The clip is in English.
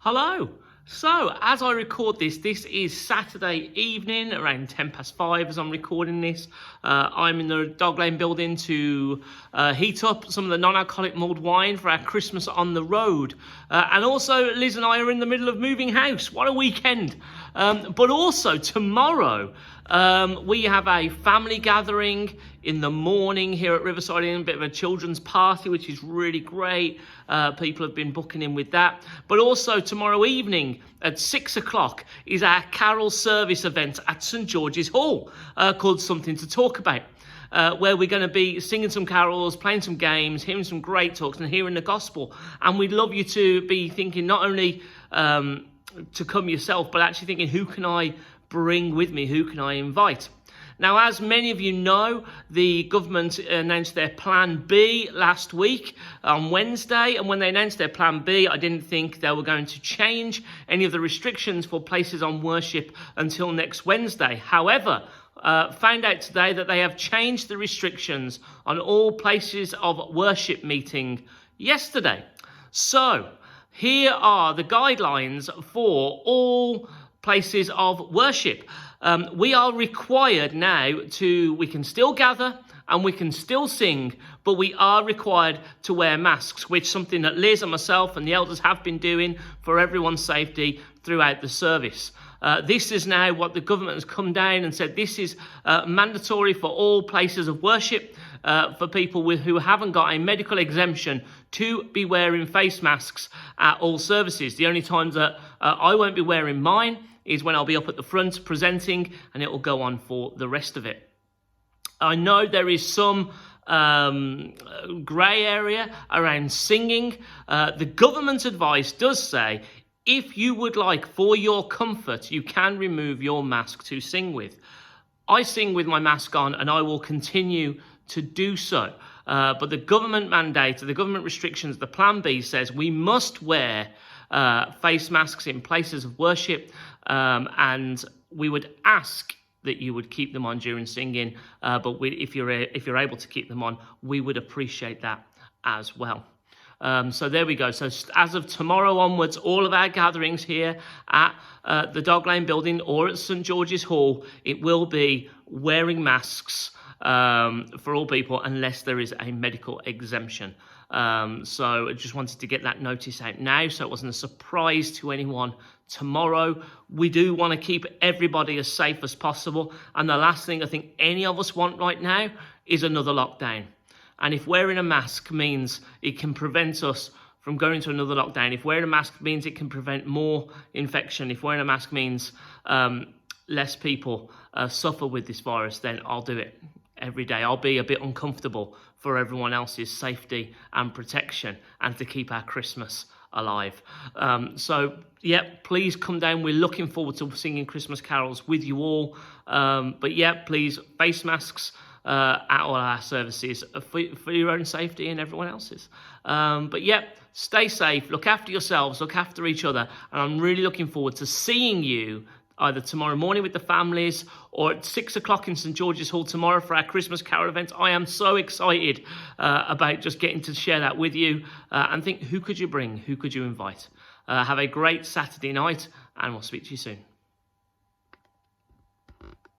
Hello. So, as I record this is Saturday evening, around 5:10 as I'm recording this. I'm in the Dog Lane building to heat up some of the non-alcoholic mulled wine for our Christmas on the road. And also, Liz and I are in the middle of moving house. What a weekend. But also, tomorrow, we have a family gathering in the morning here at Riverside Inn, a bit of a children's party, which is really great. People have been booking in with that. But also tomorrow evening at 6 o'clock is our carol service event at St George's Hall called Something to Talk About. Where we're going to be singing some carols, playing some games, hearing some great talks and hearing the gospel. And we'd love you to be thinking not only to come yourself, but actually thinking, who can I bring with me? Who can I invite? Now, as many of you know, the government announced their Plan B last week on Wednesday. And when they announced their Plan B, I didn't think they were going to change any of the restrictions for places on worship until next Wednesday. However, found out today that they have changed the restrictions on all places of worship meeting yesterday. So, here are the guidelines for all places of worship. We are required now we can still gather and we can still sing, but we are required to wear masks, which is something that Liz and myself and the elders have been doing for everyone's safety throughout the service. This is now what the government has come down and said this is mandatory for all places of worship, for people who haven't got a medical exemption to be wearing face masks at all services. The only times that I won't be wearing mine is when I'll be up at the front presenting, and it will go on for the rest of it. I know there is some grey area around singing. The government's advice does say, if you would like, for your comfort, you can remove your mask to sing with. I sing with my mask on, and I will continue to do so. But the government mandate, the government restrictions, the Plan B says we must wear face masks in places of worship, and we would ask that you would keep them on during singing. But if you're able to keep them on, we would appreciate that as well. So there we go. So as of tomorrow onwards, all of our gatherings here at the Dog Lane building or at St George's Hall, it will be wearing masks for all people unless there is a medical exemption. So I just wanted to get that notice out now so it wasn't a surprise to anyone tomorrow. We do want to keep everybody as safe as possible. And the last thing I think any of us want right now is another lockdown. And if wearing a mask means it can prevent us from going to another lockdown, if wearing a mask means it can prevent more infection, if wearing a mask means less people suffer with this virus, then I'll do it every day. I'll be a bit uncomfortable for everyone else's safety and protection and to keep our Christmas alive. So, yeah, please come down. We're looking forward to singing Christmas carols with you all. But, yeah, please, face masks at all our services for your own safety and everyone else's. But, yeah, stay safe. Look after yourselves. Look after each other. And I'm really looking forward to seeing you either tomorrow morning with the families or at 6 o'clock in St George's Hall tomorrow for our Christmas carol event. I am so excited about just getting to share that with you and think, who could you bring? Who could you invite? Have a great Saturday night, and we'll speak to you soon.